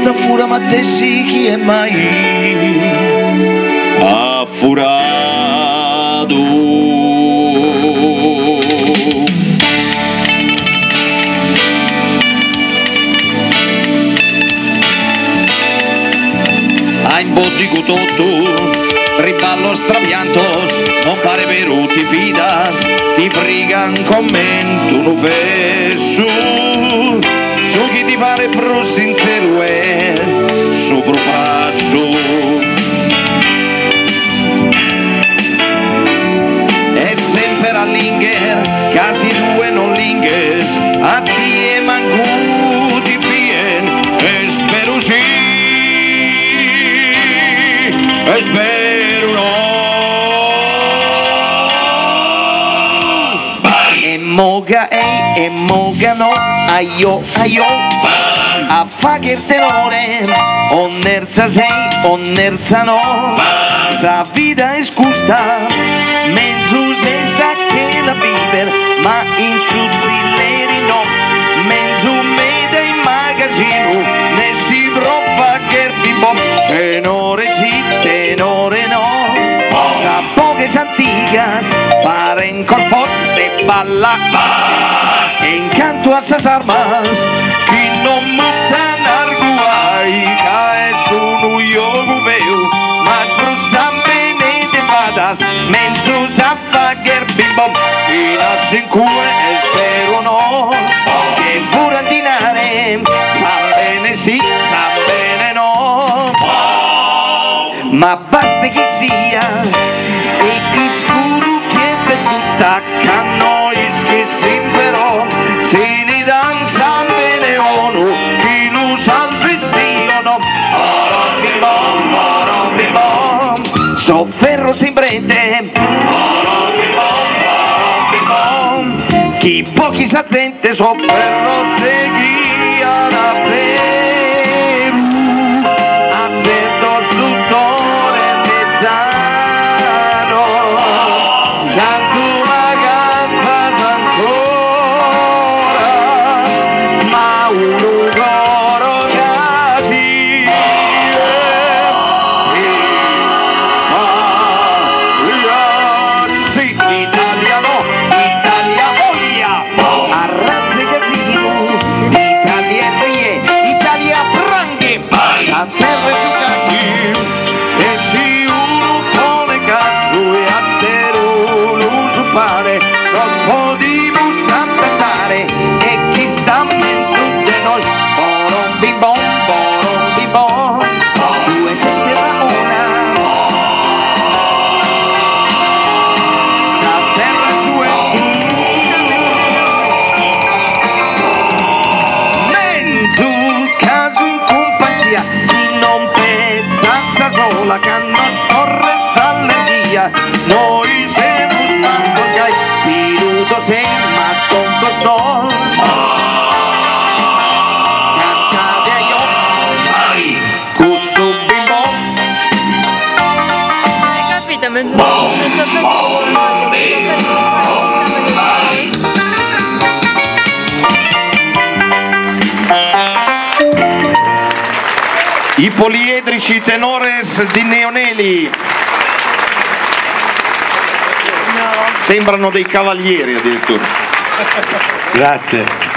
da fura ma dessi chi è mai affurato. A in bottico tutto, riballo strapiantos, non pare vero ti fidas, ti frigan commento no fesso, su chi ti pare pro sincero è, su pro passo. E sempre a linger, casi due non linges, a ti e manco ti pien, e spero sì, e spero no. E moga no, aio, a fa che il tenore, onnerza sei, onnerza no, sa vita è scusta, mezzo se sta che la viver, ma in suzzilleri no, mezzo meda in magazzino, ne si prova che bimbo, tenore sì, tenore no, sa poche santigas, paren corfos de balla, e incanto a sas armas, chi non monta narguai, cae su nu yogu veu, ma cruzan bene de vadas, mezzo zappa gerbibom, in assincue espero no, che furandinare, sa bene sì, sa bene no, ma basta che sia, e chi scuro che besuta, canno ischi però, si ne danza bene o no, chi non salve sì o no, bim bom, so ferro sembrete, chi pochi s'azzente, so ferro steglia da Peru, azzendo struttore mezzano, santo magazza ancora, ma uno coro casi, sì, italiano, Italia voglia, arrazze casino, Italia rie, Italia branche, a terra su cacchi, e si uno pone cazzo e a terra lo so pare, troppo di bussare e chi sta mentendo noi, borom bim bom, due seste ramona, sa terra su e mezzo caso in compagnia, chi non pensa sa sola, che non storre s'allergia, noi siamo tanto sgai, fiduto sei ma tonto sto, cantate a io, gusto bimbo, Hai capito? Mezzo i poliedrici tenores di Neoneli. Sembrano dei cavalieri addirittura. Grazie.